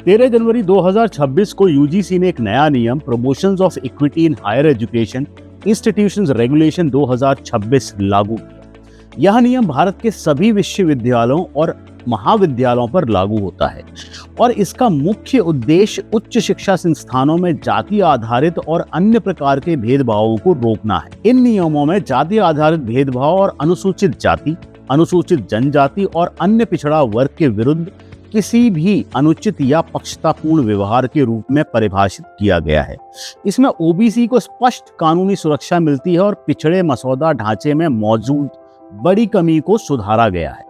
13 जनवरी 2026 को यूजीसी ने एक नया नियम promotions of equity in higher education institutions regulation 2026 लागू किया। यह नियम भारत के सभी विश्वविद्यालयों और महाविद्यालयों पर लागू होता है और इसका मुख्य उद्देश्य उच्च शिक्षा संस्थानों में जाति आधारित और अन्य प्रकार के भेदभावों को रोकना है। इन नियमों में जाति आधारित भेदभाव और अनुसूचित जाति, अनुसूचित जनजाति और अन्य पिछड़ा वर्ग के विरुद्ध किसी भी अनुचित या पक्षतापूर्ण व्यवहार के रूप में परिभाषित किया गया है। इसमें ओबीसी को स्पष्ट कानूनी सुरक्षा मिलती है और पिछड़े मसौदा ढांचे में मौजूद बड़ी कमी को सुधारा गया है।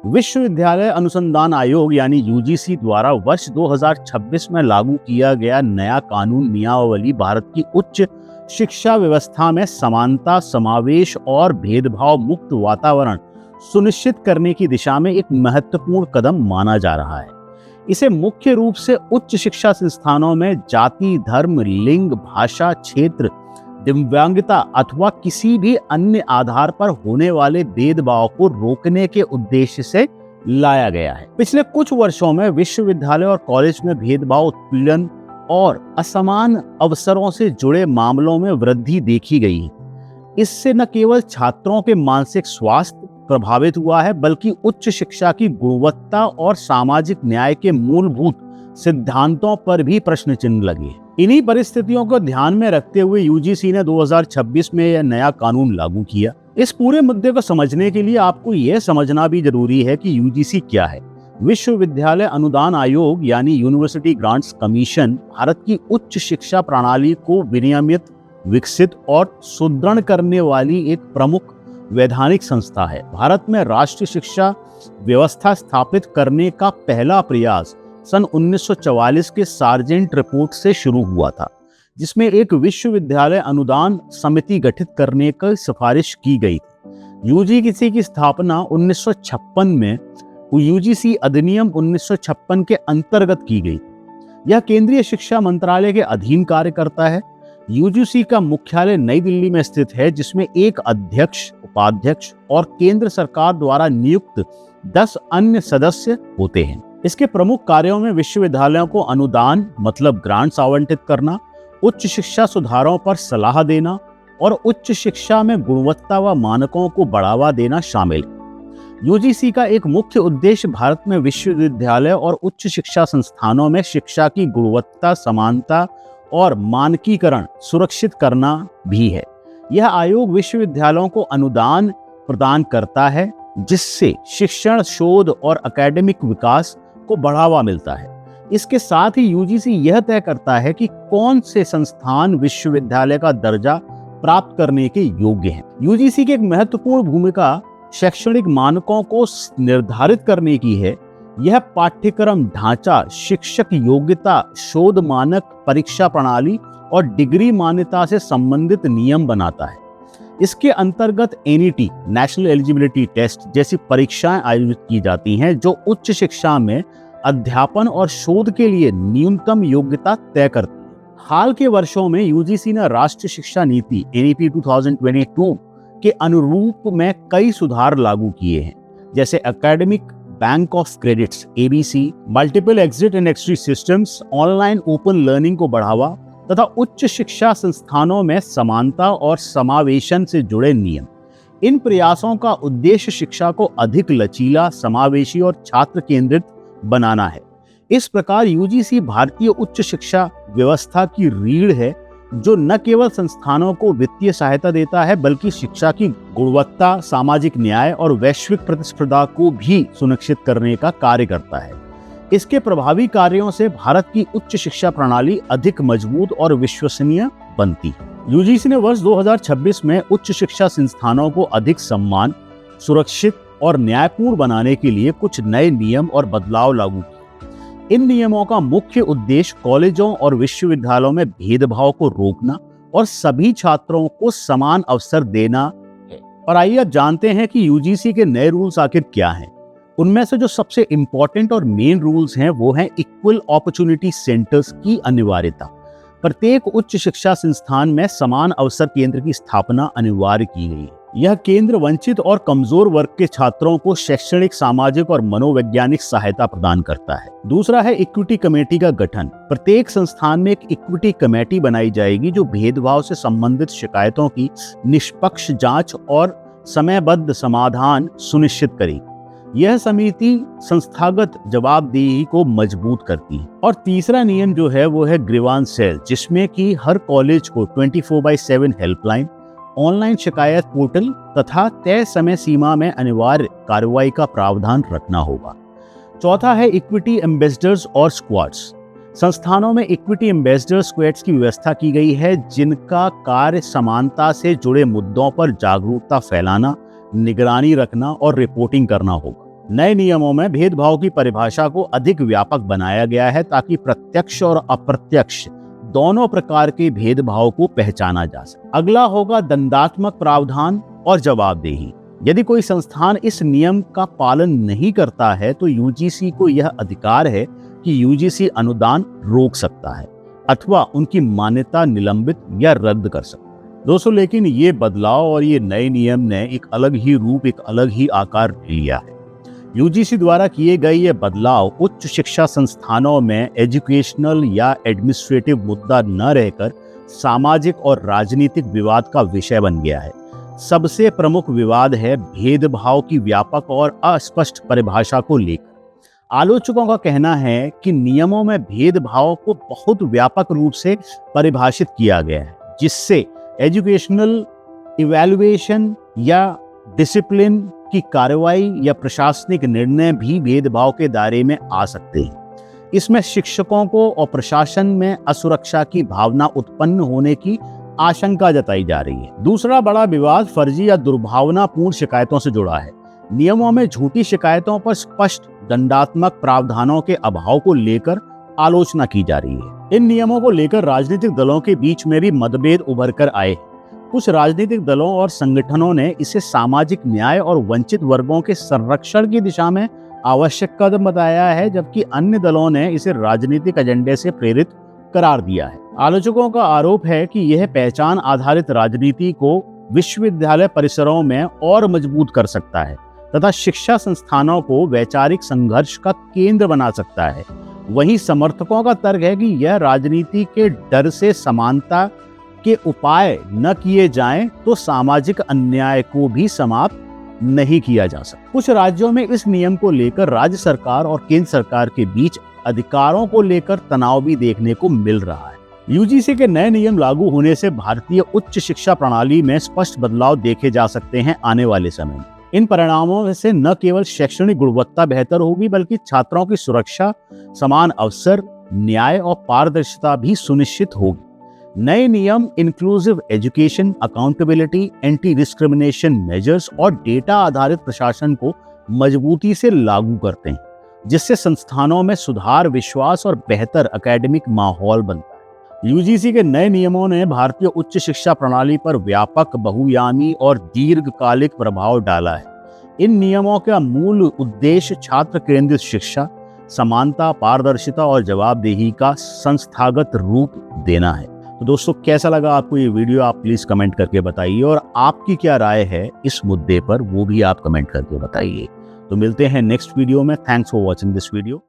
विश्वविद्यालय अनुसंधान आयोग यानी यूजीसी द्वारा वर्ष 2026 में लागू किया गया नया कानून नियमावली भारत की उच्च शिक्षा व्यवस्था में समानता, समावेश और भेदभाव मुक्त वातावरण सुनिश्चित करने की दिशा में एक महत्वपूर्ण कदम माना जा रहा है। इसे मुख्य रूप से उच्च शिक्षा संस्थानों में जाति, धर्म, लिंग, भाषा, क्षेत्र, दिव्यांगता अथवा किसी भी अन्य आधार पर होने वाले भेदभाव को रोकने के उद्देश्य से लाया गया है। पिछले कुछ वर्षों में विश्वविद्यालय और कॉलेज में भेदभाव, उत्पीड़न और असमान अवसरों से जुड़े मामलों में वृद्धि देखी गई है। इससे न केवल छात्रों के मानसिक स्वास्थ्य प्रभावित हुआ है, बल्कि उच्च शिक्षा की गुणवत्ता और सामाजिक न्याय के मूलभूत सिद्धांतों पर भी प्रश्न चिन्ह लगे। इन्हीं परिस्थितियों को ध्यान में रखते हुए यूजीसी ने 2026 में यह नया कानून लागू किया। इस पूरे मुद्दे को समझने के लिए आपको यह समझना भी जरूरी है कि यूजीसी क्या है। विश्वविद्यालय अनुदान आयोग यानी यूनिवर्सिटी ग्रांट्स कमीशन भारत की उच्च शिक्षा प्रणाली को विनियमित, विकसित और सुदृढ़ करने वाली एक प्रमुख वैधानिक संस्था है। भारत में राष्ट्रीय शिक्षा व्यवस्था स्थापित करने का पहला प्रयास सन 1944 के सार्जेंट रिपोर्ट से शुरू हुआ था, जिसमें एक विश्वविद्यालय अनुदान समिति गठित करने की सिफारिश की गई थी। यूजीसी की स्थापना 1956 में यूजीसी अधिनियम 1956 के अंतर्गत की गई। यह केंद्रीय शिक्षा मंत्रालय के अधीन कार्य करता है। यूजीसी का मुख्यालय नई दिल्ली में स्थित है, जिसमें एक अध्यक्ष, उपाध्यक्ष और केंद्र सरकार द्वारा नियुक्त 10 अन्य सदस्य होते हैं। इसके प्रमुख कार्यों में विश्वविद्यालयों को अनुदान मतलब ग्रांट्स आवंटित करना, उच्च शिक्षा सुधारों पर सलाह देना और उच्च शिक्षा में गुणवत्ता व मानकों को बढ़ावा देना शामिल है। यूजीसी का एक मुख्य उद्देश्य भारत में विश्वविद्यालय और उच्च शिक्षा संस्थानों में शिक्षा की गुणवत्ता, समानता और मानकीकरण सुरक्षित करना भी है। यह आयोग विश्वविद्यालयों को अनुदान प्रदान करता है, जिससे शिक्षण, शोध और एकेडमिक विकास को बढ़ावा मिलता है। इसके साथ ही यूजीसी यह तय करता है कि कौन से संस्थान विश्वविद्यालय का दर्जा प्राप्त करने के योग्य हैं। यूजीसी की एक महत्वपूर्ण भूमिका शैक्षणिक मानकों को निर्धारित करने की है। यह पाठ्यक्रम ढांचा, शिक्षक योग्यता, शोध मानक, परीक्षा प्रणाली और डिग्री मान्यता से संबंधित नियम बनाता है। इसके अंतर्गत एनईटी नेशनल एलिजिबिलिटी टेस्ट जैसी परीक्षाएं आयोजित की जाती हैं, जो उच्च शिक्षा में अध्यापन और शोध के लिए न्यूनतम योग्यता तय करती है। हाल के वर्षों में यूजीसी ने राष्ट्रीय शिक्षा नीति एनईपी 2022 के अनुरूप में कई सुधार लागू किए हैं, जैसे academic bank of credits ABC, multiple exit and entry systems, online open learning को बढ़ावा तथा उच्च शिक्षा संस्थानों में समानता और समावेशन से जुड़े नियम। इन प्रयासों का उद्देश्य शिक्षा को अधिक लचीला, समावेशी और छात्र केंद्रित बनाना है। इस प्रकार यूजीसी भारतीय उच्च शिक्षा व्यवस्था की रीढ़ है, जो न केवल संस्थानों को वित्तीय सहायता देता है, बल्कि शिक्षा की गुणवत्ता, सामाजिक न्याय और वैश्विक प्रतिस्पर्धा को भी सुनिश्चित करने का कार्य करता है। इसके प्रभावी कार्यों से भारत की उच्च शिक्षा प्रणाली अधिक मजबूत और विश्वसनीय बनती है। यूजीसी ने वर्ष 2026 में उच्च शिक्षा संस्थानों को अधिक सम्मान, सुरक्षित और न्यायपूर्ण बनाने के लिए कुछ नए नियम और बदलाव लागू किए। इन नियमों का मुख्य उद्देश्य कॉलेजों और विश्वविद्यालयों में भेदभाव को रोकना और सभी छात्रों को समान अवसर देना है। और आइए अब जानते हैं कि यूजीसी के नए रूल्स आखिर क्या हैं। उनमें से जो सबसे इंपॉर्टेंट और मेन रूल्स हैं वो हैं इक्वल अपॉर्चुनिटी सेंटर्स की अनिवार्यता। प्रत्येक उच्च शिक्षा संस्थान में समान अवसर केंद्र की स्थापना अनिवार्य की गई है। यह केंद्र वंचित और कमजोर वर्ग के छात्रों को शैक्षणिक, सामाजिक और मनोवैज्ञानिक सहायता प्रदान करता है। दूसरा है इक्विटी कमेटी का गठन। प्रत्येक संस्थान में एक इक्विटी कमेटी बनाई जाएगी जो भेदभाव से संबंधित शिकायतों की निष्पक्ष जांच और समयबद्ध समाधान सुनिश्चित करेगी। यह समिति संस्थागत जवाबदेही को मजबूत करती है। और तीसरा नियम जो है वो है ग्रीवांस सेल, जिसमें कि हर कॉलेज को 24/7 हेल्पलाइन, ऑनलाइन शिकायत पोर्टल तथा तय समय सीमा में अनिवार्य कार्रवाई का प्रावधान रखना होगा। चौथा है इक्विटी एम्बेसडर्स और स्क्वाड्स। संस्थानों में इक्विटी एम्बेसडर स्क्वाड्स की व्यवस्था की गई है, जिनका कार्य समानता से जुड़े मुद्दों पर जागरूकता फैलाना, निगरानी रखना और रिपोर्टिंग करना होगा। नए नियमों में भेदभाव की परिभाषा को अधिक व्यापक बनाया गया है ताकि प्रत्यक्ष और अप्रत्यक्ष दोनों प्रकार के भेदभाव को पहचाना जा सके। अगला होगा दंडात्मक प्रावधान और जवाबदेही। यदि कोई संस्थान इस नियम का पालन नहीं करता है तो यूजीसी को यह अधिकार है कि यूजीसी अनुदान रोक सकता है अथवा उनकी मान्यता निलंबित या रद्द कर सकता है। दोस्तों, लेकिन ये बदलाव और ये नए नियम ने एक अलग ही रूप, एक अलग ही आकार लिया है। यूजीसी द्वारा किए गए ये बदलाव उच्च शिक्षा संस्थानों में एजुकेशनल या एडमिनिस्ट्रेटिव मुद्दा न रहकर सामाजिक और राजनीतिक विवाद का विषय बन गया है। सबसे प्रमुख विवाद है भेदभाव की व्यापक और अस्पष्ट परिभाषा को लेकर। आलोचकों का कहना है कि नियमों में भेदभाव को बहुत व्यापक रूप से परिभाषित किया गया है, जिससे एजुकेशनल इवैल्यूएशन या डिसिप्लिन की कार्रवाई या प्रशासनिक निर्णय भी भेदभाव के दायरे में आ सकते हैं। इसमें शिक्षकों को और प्रशासन में असुरक्षा की भावना उत्पन्न होने की आशंका जताई जा रही है। दूसरा बड़ा विवाद फर्जी या दुर्भावनापूर्ण शिकायतों से जुड़ा है। नियमों में झूठी शिकायतों पर स्पष्ट दंडात्मक प्रावधानों के अभाव को लेकर आलोचना की जा रही है। इन नियमों को लेकर राजनीतिक दलों के बीच में भी मतभेद उभर कर आए। कुछ राजनीतिक दलों और संगठनों ने इसे सामाजिक न्याय और वंचित वर्गों के संरक्षण की दिशा में आवश्यक कदम बताया है, जबकि अन्य दलों ने इसे राजनीतिक एजेंडे से प्रेरित करार दिया है। आलोचकों का आरोप है कि यह पहचान आधारित राजनीति को विश्वविद्यालय परिसरों में और मजबूत कर सकता है तथा शिक्षा संस्थानों को वैचारिक संघर्ष का केंद्र बना सकता है। वहीं समर्थकों का तर्क है कि यह राजनीति के डर से समानता के उपाय न किए जाएं तो सामाजिक अन्याय को भी समाप्त नहीं किया जा सकता। कुछ राज्यों में इस नियम को लेकर राज्य सरकार और केंद्र सरकार के बीच अधिकारों को लेकर तनाव भी देखने को मिल रहा है। यूजीसी के नए नियम लागू होने से भारतीय उच्च शिक्षा प्रणाली में स्पष्ट बदलाव देखे जा सकते हैं आने वाले समय में। इन परिणामों से न केवल शैक्षणिक गुणवत्ता बेहतर होगी, बल्कि छात्रों की सुरक्षा, समान अवसर, न्याय और पारदर्शिता भी सुनिश्चित होगी। नए नियम inclusive education, accountability, anti discrimination measures और डेटा आधारित प्रशासन को मजबूती से लागू करते हैं, जिससे संस्थानों में सुधार, विश्वास और बेहतर एकेडमिक माहौल बनता है। यूजीसी के नए नियमों ने भारतीय उच्च शिक्षा प्रणाली पर व्यापक, बहुआयामी और दीर्घकालिक प्रभाव डाला है। इन नियमों का मूल उद्देश्य छात्र केंद्रित शिक्षा, समानता, पारदर्शिता और जवाबदेही का संस्थागत रूप देना है। तो दोस्तों, कैसा लगा आपको ये वीडियो, आप प्लीज कमेंट करके बताइए, और आपकी क्या राय है इस मुद्दे पर वो भी आप कमेंट करके बताइए। तो मिलते हैं नेक्स्ट वीडियो में। Thanks for watching this video.